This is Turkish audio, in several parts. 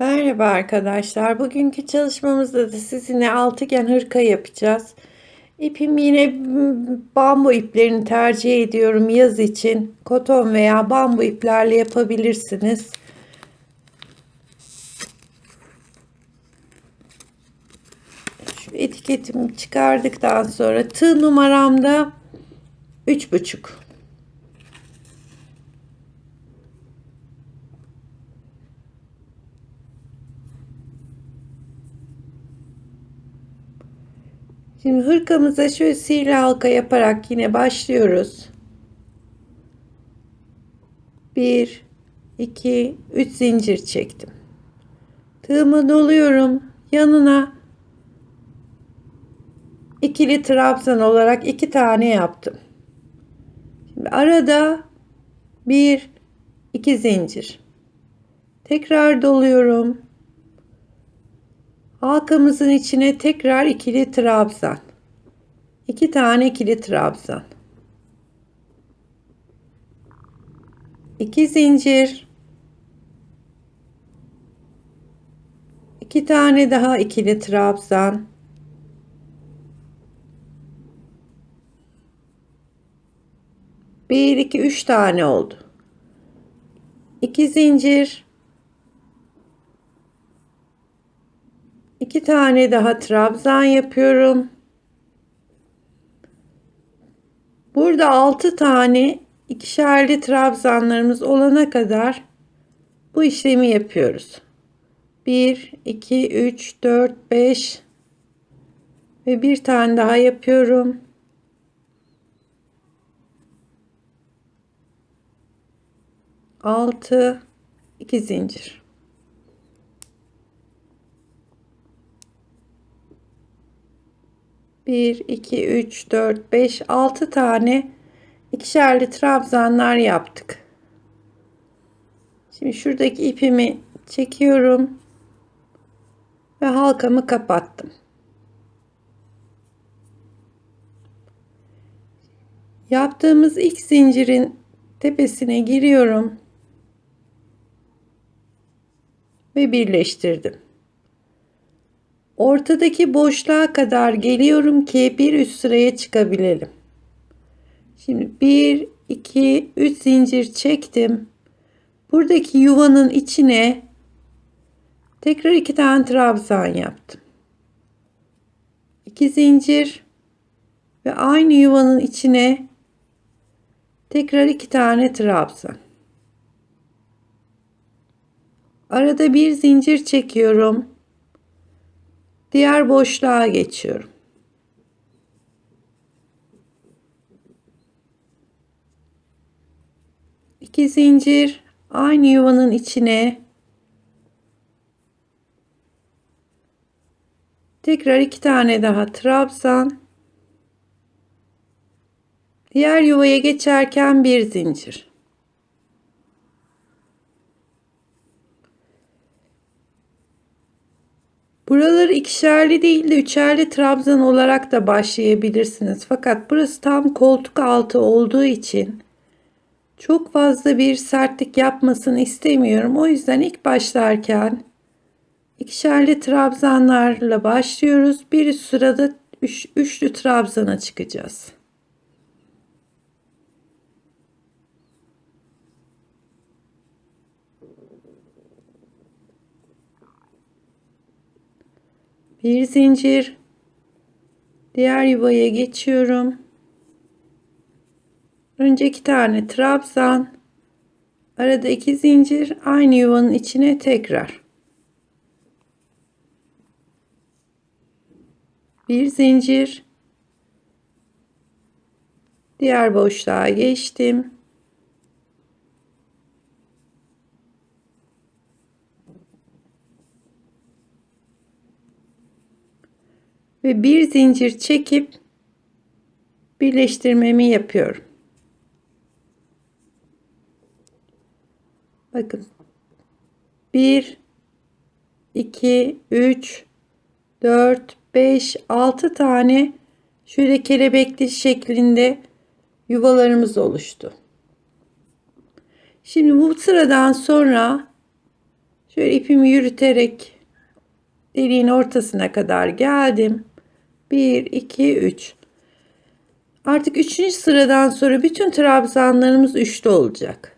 Merhaba arkadaşlar. Bugünkü çalışmamızda da sizinle altıgen hırka yapacağız. İpim yine bambu iplerini tercih ediyorum yaz için. Koton veya bambu iplerle yapabilirsiniz. Şu etiketimi çıkardıktan sonra tığ numaramda 3,5. Şimdi hırkamıza şöyle sihirli halka yaparak yine başlıyoruz. 1, 2, 3 zincir çektim. Tığımı doluyorum. Yanına ikili trabzan olarak 2 tane yaptım. Şimdi arada 1, 2 zincir. Tekrar doluyorum. Halkamızın içine tekrar ikili trabzan. 2 tane ikili trabzan. 2 zincir. 2 tane daha ikili trabzan. 1, 2, 3 tane oldu. 2 zincir. 2 tane daha trabzan yapıyorum. Burada 6 tane ikişerli trabzanlarımız olana kadar bu işlemi yapıyoruz. 1, 2, 3, 4, 5 ve bir tane daha yapıyorum. 6, 2 zincir. Bir, iki, üç, dört, beş, 6 tane ikişerli trabzanlar yaptık. Şimdi şuradaki ipimi çekiyorum ve halkamı kapattım. Yaptığımız ilk zincirin tepesine giriyorum ve birleştirdim. Ortadaki boşluğa kadar geliyorum ki bir üst sıraya çıkabilelim. Şimdi 1, 2, 3 zincir çektim. Buradaki yuvanın içine tekrar 2 tane trabzan yaptım. 2 zincir ve aynı yuvanın içine tekrar 2 tane trabzan. Arada bir zincir çekiyorum. Diğer boşluğa geçiyorum. İki zincir aynı yuvanın içine tekrar 2 tane daha trabzan. Diğer yuvaya geçerken bir zincir. Buraları ikişerli değil de üçerli trabzan olarak da başlayabilirsiniz. Fakat burası tam koltuk altı olduğu için çok fazla bir sertlik yapmasını istemiyorum. O yüzden ilk başlarken ikişerli trabzanlarla başlıyoruz. Bir sırada üçlü trabzana çıkacağız. Bir zincir, diğer yuvaya geçiyorum. Önce 2 tane trabzan, arada 2 zincir, aynı yuvanın içine tekrar. Bir zincir, diğer boşluğa geçtim. Ve bir zincir çekip birleştirmemi yapıyorum. Bakın 1, 2, 3, 4, 5, 6 tane şöyle kelebekli şeklinde yuvalarımız oluştu. Şimdi bu sıradan sonra Şöyle ipimi yürüterek deliğin ortasına kadar geldim. 1, 2, 3. Artık 3. sıradan sonra bütün trabzanlarımız üçlü olacak.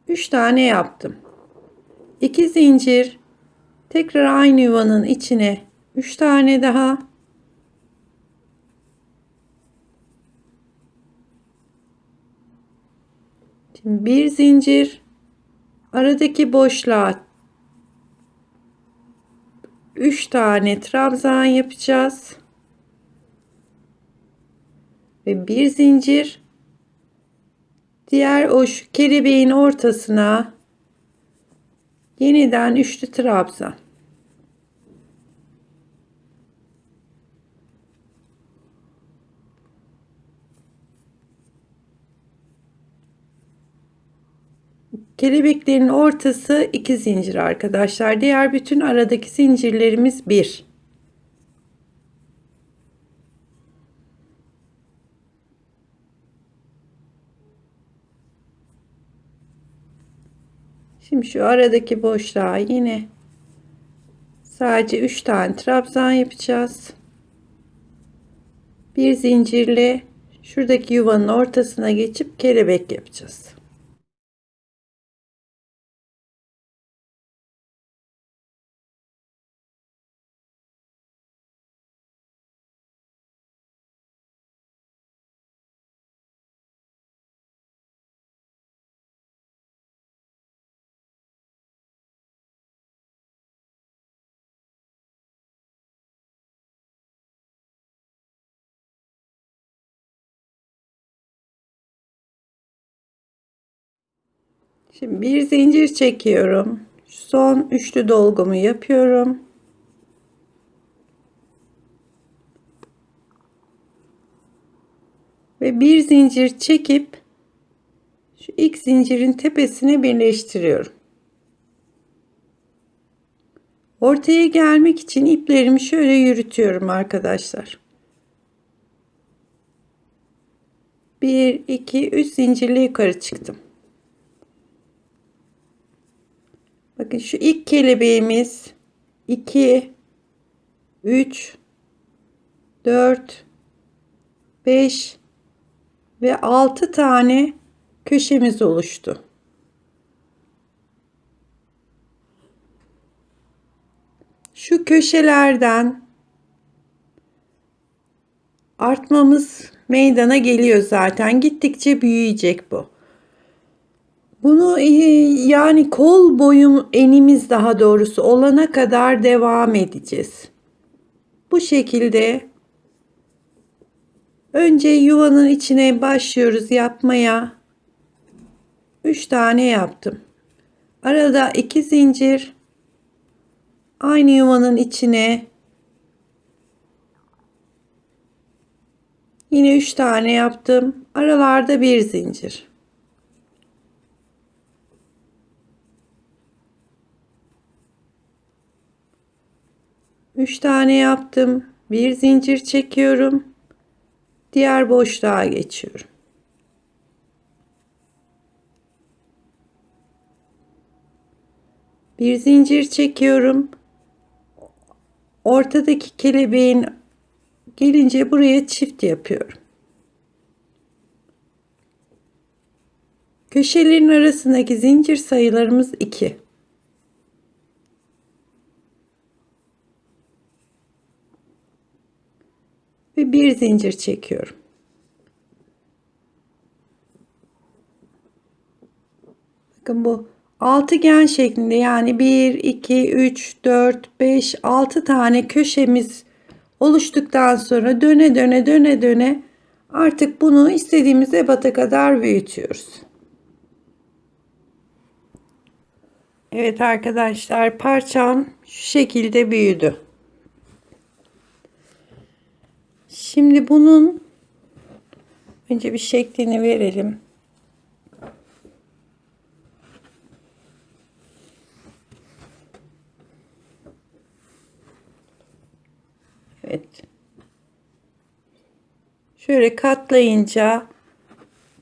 3 tane yaptım. 2 zincir, tekrar aynı yuvanın içine 3 tane daha. Şimdi bir zincir, aradaki boşluğa 3 tane trabzan yapacağız. Ve bir zincir, diğer o şu kelebeğin ortasına yeniden üçlü trabzan. Kelebeklerin ortası 2 zincir arkadaşlar. Diğer bütün aradaki zincirlerimiz 1. Şimdi şu aradaki boşluğa yine sadece 3 tane trabzan yapacağız. Bir zincirle şuradaki yuvanın ortasına geçip kelebek yapacağız. Şimdi bir zincir çekiyorum. Son üçlü dolgumu yapıyorum. Ve bir zincir çekip şu ilk zincirin tepesine birleştiriyorum. Ortaya gelmek için iplerimi şöyle yürütüyorum arkadaşlar. 1, 2, 3 zincirle yukarı çıktım. Bakın şu ilk kelebeğimiz 2, 3, 4, 5 ve 6 tane köşemiz oluştu. Şu köşelerden artmamız meydana geliyor zaten. Gittikçe büyüyecek bu. Bunu yani kol boyum enimiz daha doğrusu olana kadar devam edeceğiz. Bu şekilde önce yuvanın içine başlıyoruz yapmaya. 3 tane yaptım. Arada 2 zincir, aynı yuvanın içine yine 3 tane yaptım. Aralarda bir zincir. Üç tane yaptım. Bir zincir çekiyorum. Diğer boşluğa geçiyorum. Bir zincir çekiyorum. Ortadaki kelebeğin gelince buraya çift yapıyorum. Köşelerin arasındaki zincir sayılarımız 2. Ve bir zincir çekiyorum. Bakın bu altıgen şeklinde, yani 1, 2, 3, 4, 5, 6 tane köşemiz oluştuktan sonra döne döne artık bunu istediğimiz ebata kadar büyütüyoruz. Evet arkadaşlar, parçam şu şekilde büyüdü. Şimdi bunun önce bir şeklini verelim. Evet. Şöyle katlayınca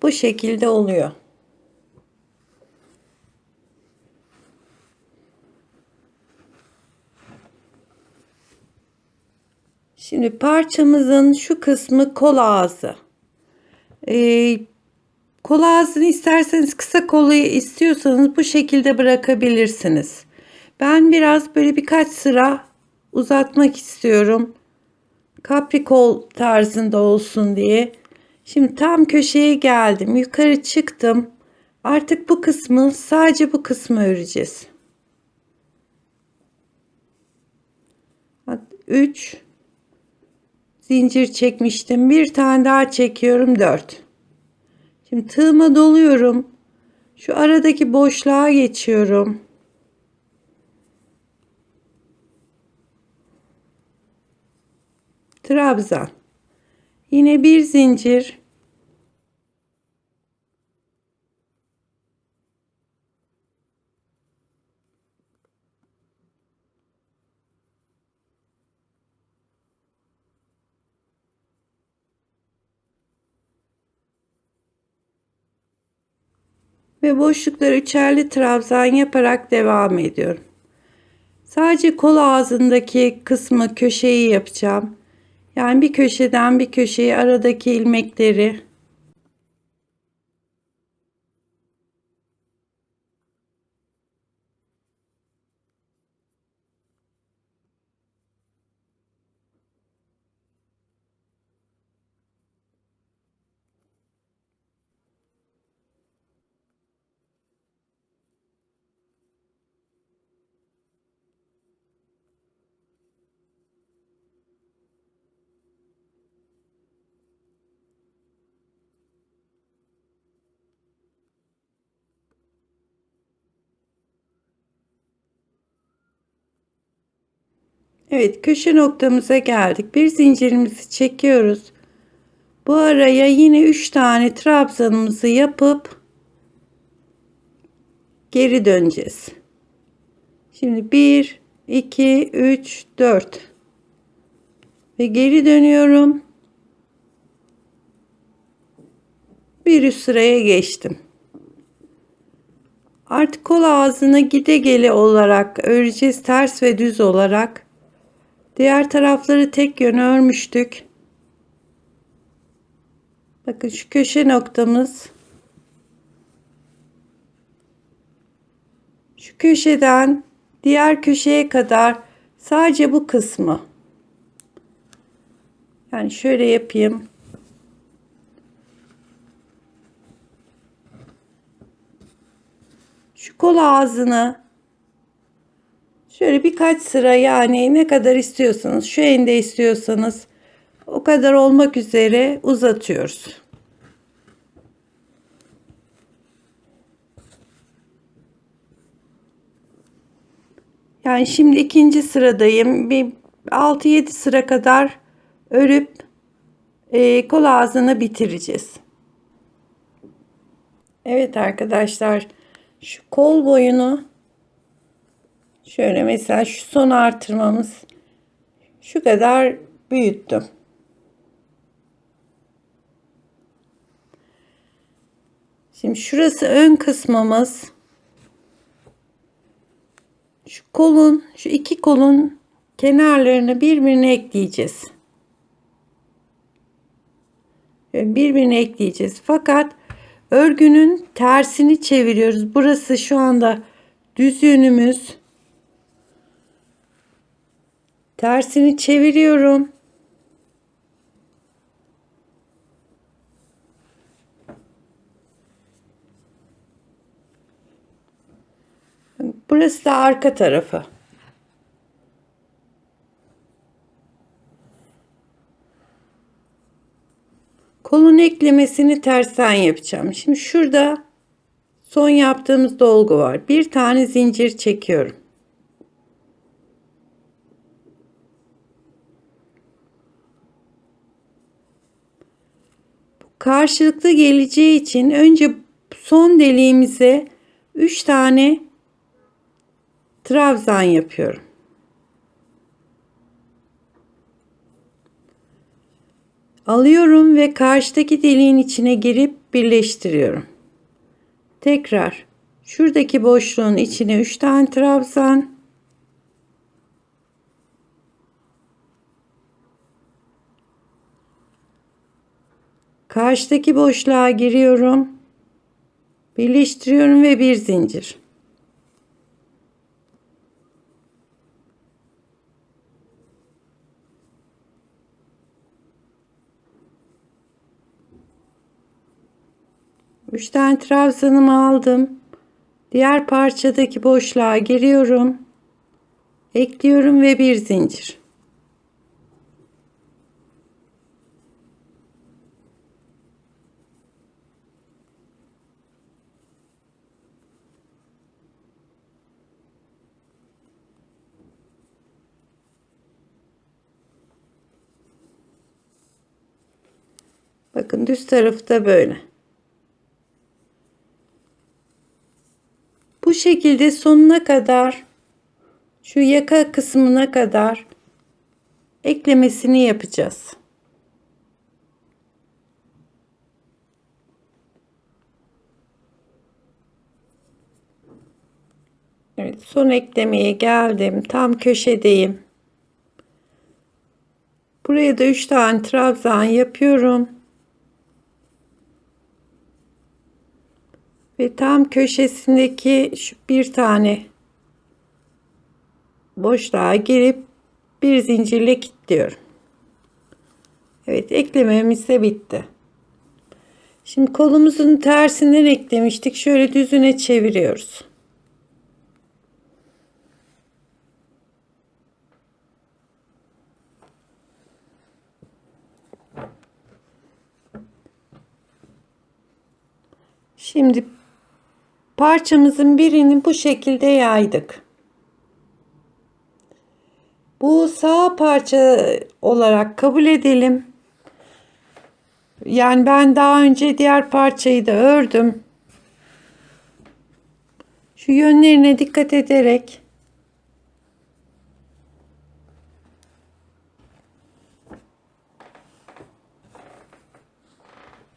bu şekilde oluyor. Şimdi parçamızın şu kısmı kol ağzı. Kol ağzını isterseniz kısa kolu istiyorsanız bu şekilde bırakabilirsiniz. Ben biraz böyle birkaç sıra uzatmak istiyorum. Kapri kol tarzında olsun diye. Şimdi tam köşeye geldim. Yukarı çıktım. Artık bu kısmı, sadece bu kısmı öreceğiz. 3 zincir çekmiştim. Bir tane daha çekiyorum, 4. Şimdi tığıma doluyorum. Şu aradaki boşluğa geçiyorum. Trabzan. Yine bir zincir. Ve boşlukları üçerli trabzan yaparak devam ediyorum. Sadece kol ağzındaki kısmı, köşeyi yapacağım. Yani bir köşeden bir köşeye aradaki ilmekleri. Evet, köşe noktamıza geldik. Bir zincirimizi çekiyoruz. Bu araya yine 3 tane trabzanımızı yapıp geri döneceğiz. Şimdi 1, 2, 3, 4 ve geri dönüyorum. Bir üst sıraya geçtim. Artık kol ağzına gide gele olarak öreceğiz, ters ve düz olarak. Diğer tarafları tek yön örmüştük. Bakın şu köşe noktamız. Şu köşeden diğer köşeye kadar sadece bu kısmı. Yani şöyle yapayım. Şu kol ağzını şöyle birkaç sıra, yani ne kadar istiyorsanız, şu ende istiyorsanız o kadar olmak üzere uzatıyoruz. Yani şimdi ikinci sıradayım. Bir 6-7 sıra kadar örüp kol ağzını bitireceğiz. Evet arkadaşlar, şu kol boyunu şöyle, mesela şu son artırmamız şu kadar büyüttüm. Şimdi şurası ön kısmımız. Şu kolun, şu iki kolun kenarlarını birbirine ekleyeceğiz. Birbirine ekleyeceğiz. Fakat örgünün tersini çeviriyoruz. Burası şu anda düz yönümüz. Tersini çeviriyorum. Burası da arka tarafı. Kolun eklemesini tersten yapacağım. Şimdi şurada son yaptığımız dolgu var. Bir tane zincir çekiyorum. Karşılıklı geleceği için önce son deliğimize 3 tane trabzan yapıyorum. Alıyorum ve karşıdaki deliğin içine girip birleştiriyorum. Tekrar şuradaki boşluğun içine 3 tane trabzan. Karşıdaki boşluğa giriyorum. Birleştiriyorum ve bir zincir. Üç tane trabzanımı aldım. Diğer parçadaki boşluğa giriyorum. Ekliyorum ve bir zincir. Bakın düz tarafı da böyle. Bu şekilde sonuna kadar, şu yaka kısmına kadar eklemesini yapacağız. Evet, son eklemeye geldim. Tam köşedeyim. Buraya da 3 tane trabzan yapıyorum. Ve tam köşesindeki şu bir tane boşluğa girip bir zincirle kilitliyorum. Evet, eklememiz de bitti. Şimdi kolumuzun tersinden eklemiştik. Şöyle düzüne çeviriyoruz. Şimdi parçamızın birini bu şekilde yaydık. Bu sağ parça olarak kabul edelim. Yani ben daha önce diğer parçayı da ördüm. Şu yönlerine dikkat ederek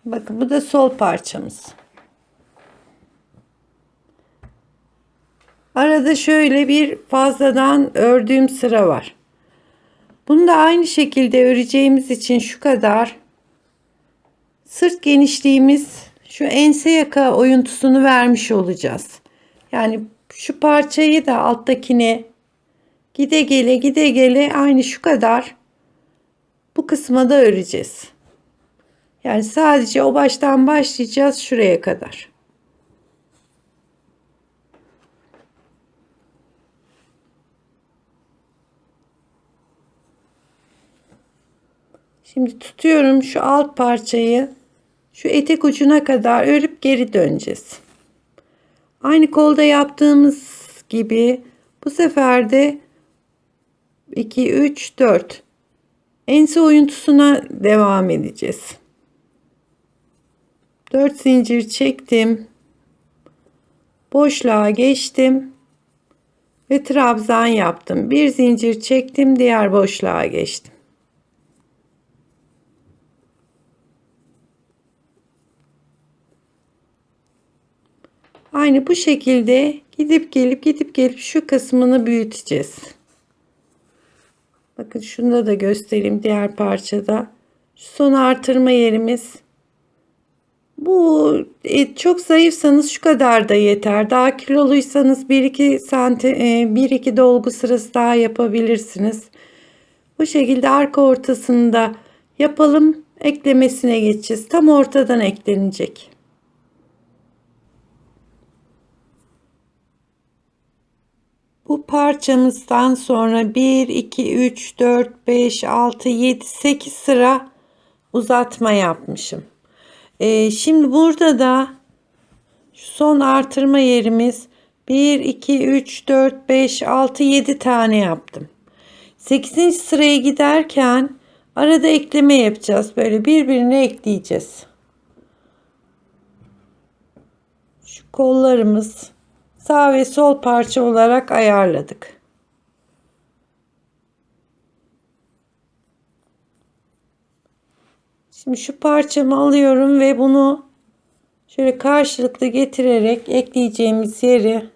bakın, bu da sol parçamız. Arada şöyle bir fazladan ördüğüm sıra var. Bunu da aynı şekilde öreceğimiz için şu kadar sırt genişliğimiz, şu ense yaka oyuntusunu vermiş olacağız. Yani şu parçayı da alttakine gide gele aynı şu kadar bu kısma da öreceğiz. Yani sadece o baştan başlayacağız şuraya kadar. Şimdi tutuyorum şu alt parçayı, şu etek ucuna kadar örüp geri döneceğiz. Aynı kolda yaptığımız gibi bu sefer de 2 3 4 ense oyuntusuna devam edeceğiz. 4 zincir çektim. Boşluğa geçtim ve trabzan yaptım. Bir zincir çektim, diğer boşluğa geçtim. Aynı bu şekilde gidip gelip şu kısmını büyüteceğiz. Bakın şunda da göstereyim, diğer parçada. Şu son artırma yerimiz. Bu çok zayıfsanız şu kadar da yeter. Daha kiloluysanız 1-2 santim 1-2 dolgu sırası daha yapabilirsiniz. Bu şekilde arka ortasında yapalım. Eklemesine geçeceğiz. Tam ortadan eklenecek. Bu parçamızdan sonra 1 2 3 4 5 6 7 8 sıra uzatma yapmışım. Şimdi burada da son artırma yerimiz 1 2 3 4 5 6 7 tane yaptım. 8. sıraya giderken arada ekleme yapacağız. Böyle birbirine ekleyeceğiz. Şu kollarımız sağ ve sol parça olarak ayarladık. Şimdi şu parçamı alıyorum ve bunu şöyle karşılıklı getirerek ekleyeceğimiz yeri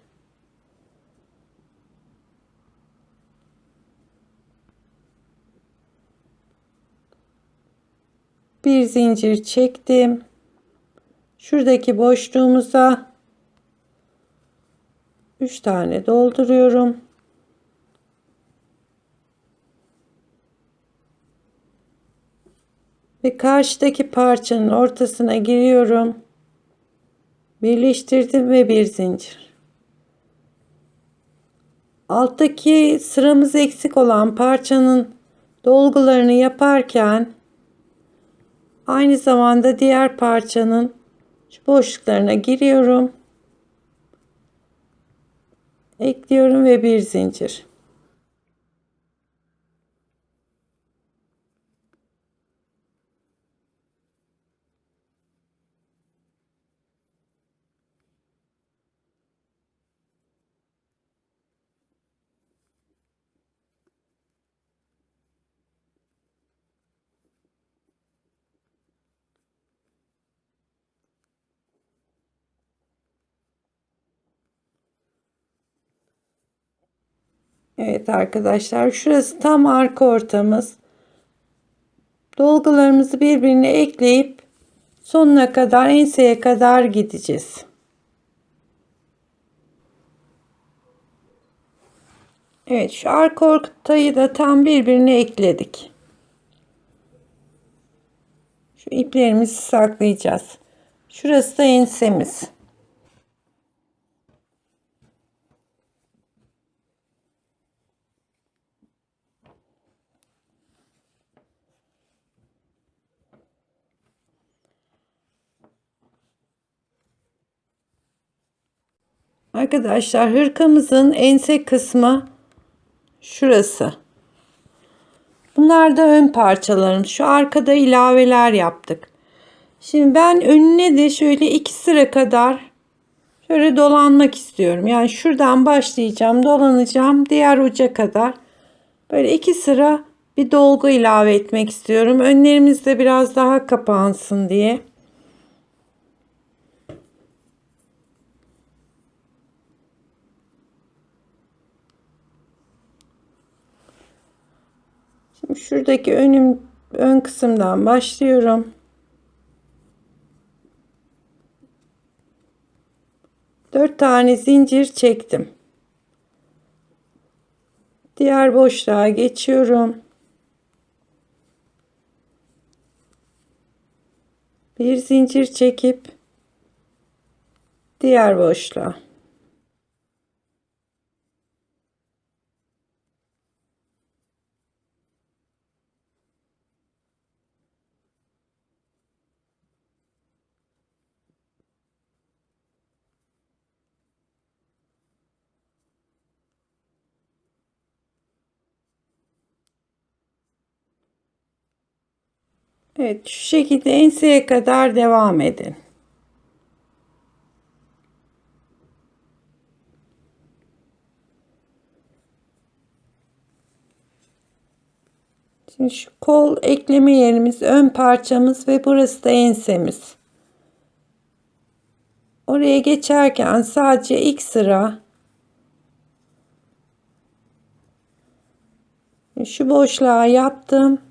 Bir zincir çektim. Şuradaki boşluğumuza 3 tane dolduruyorum. Ve karşıdaki parçanın ortasına giriyorum. Birleştirdim ve bir zincir. Alttaki sıramız eksik olan parçanın dolgularını yaparken aynı zamanda diğer parçanın şu boşluklarına giriyorum. Ekliyorum ve bir zincir. Evet arkadaşlar, şurası tam arka ortamız. Dolgularımızı birbirine ekleyip sonuna kadar, enseye kadar gideceğiz. Evet, şu arka ortayı da tam birbirine ekledik. Şu iplerimizi saklayacağız. Şurası da ensemiz. Arkadaşlar, hırkamızın ense kısmı şurası. Bunlar da ön parçalarımız. Şu arkada ilaveler yaptık. Şimdi ben önüne de şöyle 2 sıra kadar şöyle dolanmak istiyorum. Yani şuradan başlayacağım, dolanacağım diğer uca kadar. Böyle 2 sıra bir dolgu ilave etmek istiyorum. Önlerimiz de biraz daha kapansın diye. Şimdi şuradaki ön kısımdan başlıyorum. Dört tane zincir çektim. Diğer boşluğa geçiyorum. Bir zincir çekip diğer boşluğa. Evet, şu şekilde enseye kadar devam edin. Şimdi şu kol ekleme yerimiz, ön parçamız ve burası da ensemiz. Oraya geçerken sadece ilk sıra şu boşluğa yaptım.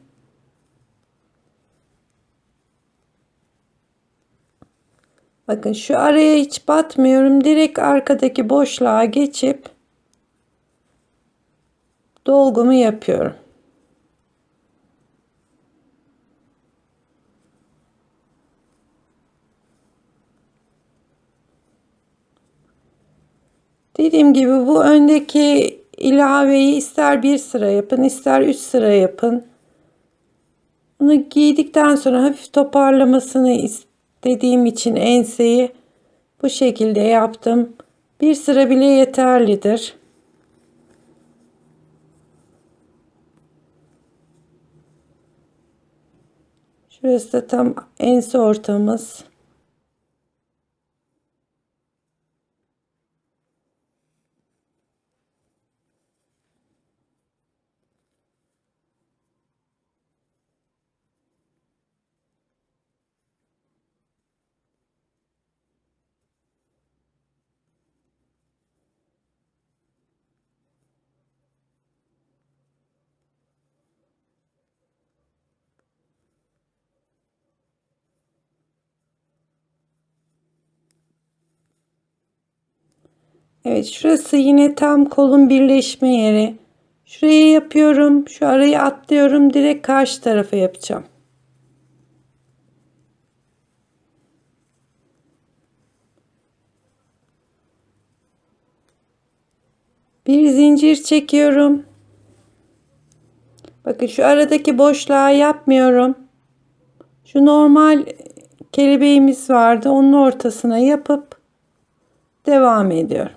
Bakın şu araya hiç batmıyorum. Direkt arkadaki boşluğa geçip dolgumu yapıyorum. Dediğim gibi bu öndeki ilaveyi ister bir sıra yapın, ister 3 sıra yapın. Bunu giydikten sonra hafif toparlamasını istediğim için enseyi bu şekilde yaptım. Bir sıra bile yeterlidir. Şurası da tam ense ortamız. Evet, şurası yine tam kolun birleşme yeri. Şuraya yapıyorum. Şu arayı atlıyorum. Direkt karşı tarafa yapacağım. Bir zincir çekiyorum. Bakın şu aradaki boşluğa yapmıyorum. Şu normal kelebeğimiz vardı. Onun ortasına yapıp devam ediyorum.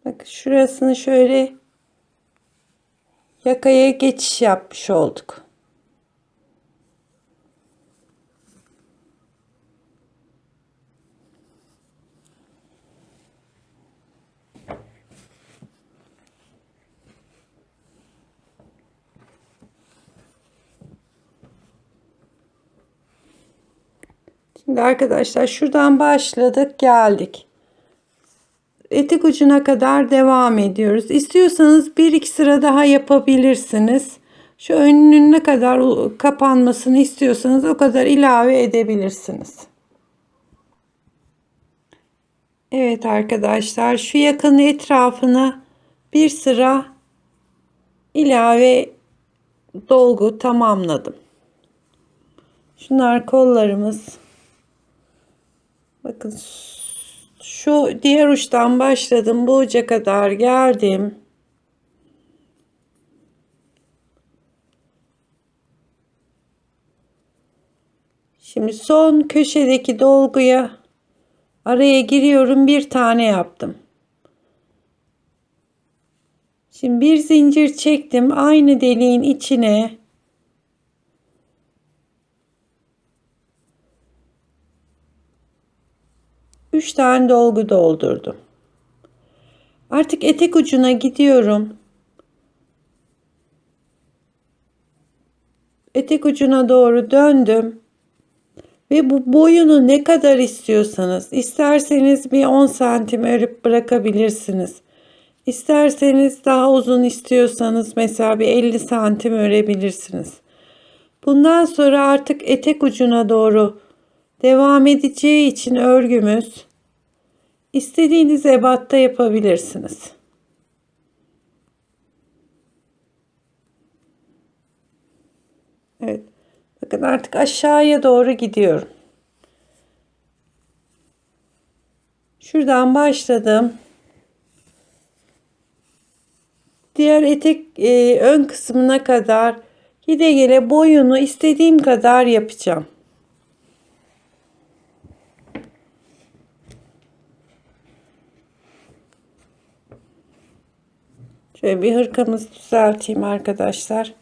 Bakın şurasını şöyle yakaya geçiş yapmış olduk. Şimdi arkadaşlar şuradan başladık, geldik. Etek ucuna kadar devam ediyoruz. İstiyorsanız bir iki sıra daha yapabilirsiniz. Şu önünün ne kadar kapanmasını istiyorsanız o kadar ilave edebilirsiniz. Evet arkadaşlar, şu yakın etrafına bir sıra ilave dolgu tamamladım. Şunlar kollarımız. Bakın şu diğer uçtan başladım, bu uca kadar geldim. Şimdi son köşedeki dolguya araya giriyorum, bir tane yaptım. Şimdi bir zincir çektim, aynı deliğin içine üç tane dolgu doldurdum. Artık etek ucuna gidiyorum. Etek ucuna doğru döndüm. Ve bu boyunu ne kadar istiyorsanız, isterseniz bir 10 santim örüp bırakabilirsiniz. İsterseniz daha uzun istiyorsanız mesela bir 50 santim örebilirsiniz. Bundan sonra artık etek ucuna doğru devam edeceği için örgümüz istediğiniz ebatta yapabilirsiniz. Evet. Bakın artık aşağıya doğru gidiyorum. Şuradan başladım. Diğer etek ön kısmına kadar gide gele boyunu istediğim kadar yapacağım. Şöyle bir hırkamızı düzelteyim arkadaşlar.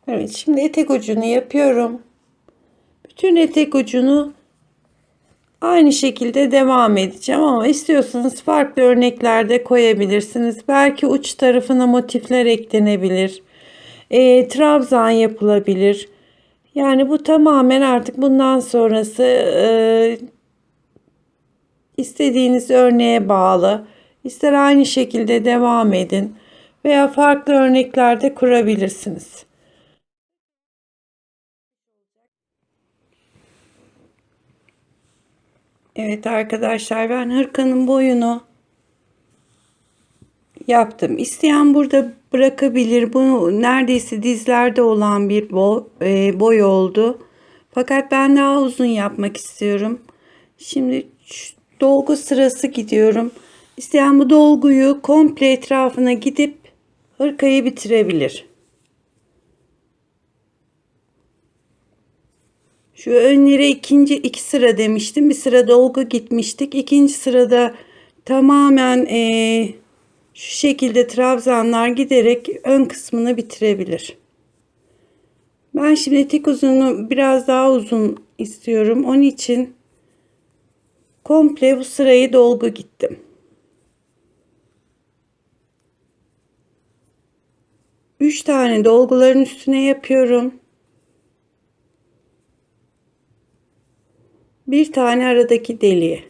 Evet, şimdi etek ucunu yapıyorum. Bütün etek ucunu aynı şekilde devam edeceğim ama istiyorsanız farklı örneklerde koyabilirsiniz. Belki uç tarafına motifler eklenebilir. Trabzan yapılabilir. Yani bu tamamen artık bundan sonrası istediğiniz örneğe bağlı. İster aynı şekilde devam edin veya farklı örneklerde kurabilirsiniz. Evet arkadaşlar, ben hırkanın boyunu yaptım. İsteyen burada bırakabilir. Bu neredeyse dizlerde olan bir boy oldu. Fakat ben daha uzun yapmak istiyorum. Şimdi dolgu sırası gidiyorum. İsteyen bu dolguyu komple etrafına gidip hırkayı bitirebilir. Şu önlere iki sıra demiştim. Bir sıra dolgu gitmiştik. İkinci sırada tamamen şu şekilde trabzanlar giderek ön kısmını bitirebilir. Ben şimdi etek uzunu biraz daha uzun istiyorum. Onun için komple bu sırayı dolgu gittim. 3 tane dolguların üstüne yapıyorum. Bir tane aradaki deliğe.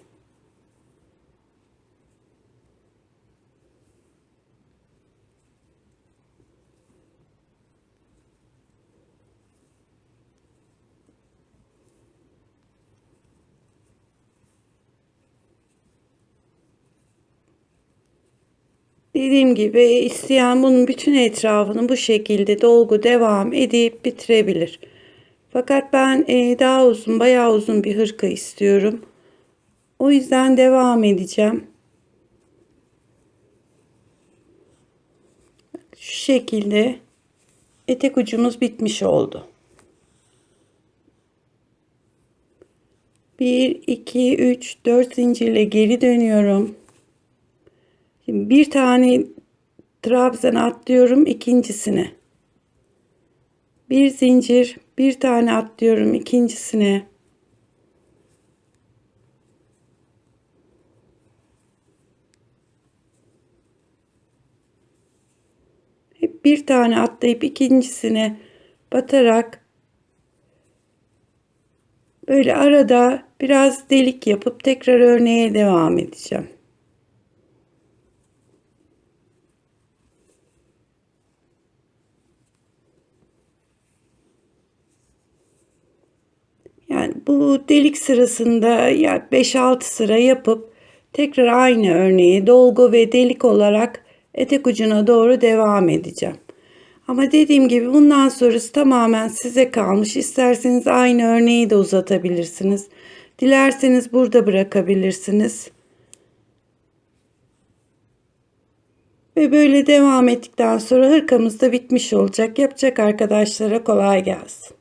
Dediğim gibi isteyen bunun bütün etrafını bu şekilde dolgu devam edip bitirebilir. Fakat ben daha uzun, bayağı uzun bir hırka istiyorum. O yüzden devam edeceğim. Şu şekilde etek ucumuz bitmiş oldu. 1, 2, 3, 4 zincirle geri dönüyorum. Şimdi bir tane trabzan atlıyorum ikincisine. Bir zincir, bir tane atlıyorum ikincisine. Hep bir tane atlayıp ikincisine batarak böyle arada biraz delik yapıp tekrar örneğe devam edeceğim. Yani bu delik sırasında ya 5-6 sıra yapıp tekrar aynı örneği dolgu ve delik olarak etek ucuna doğru devam edeceğim. Ama dediğim gibi bundan sonrası tamamen size kalmış. İsterseniz aynı örneği de uzatabilirsiniz. Dilerseniz burada bırakabilirsiniz. Ve böyle devam ettikten sonra hırkamız da bitmiş olacak. Yapacak arkadaşlara kolay gelsin.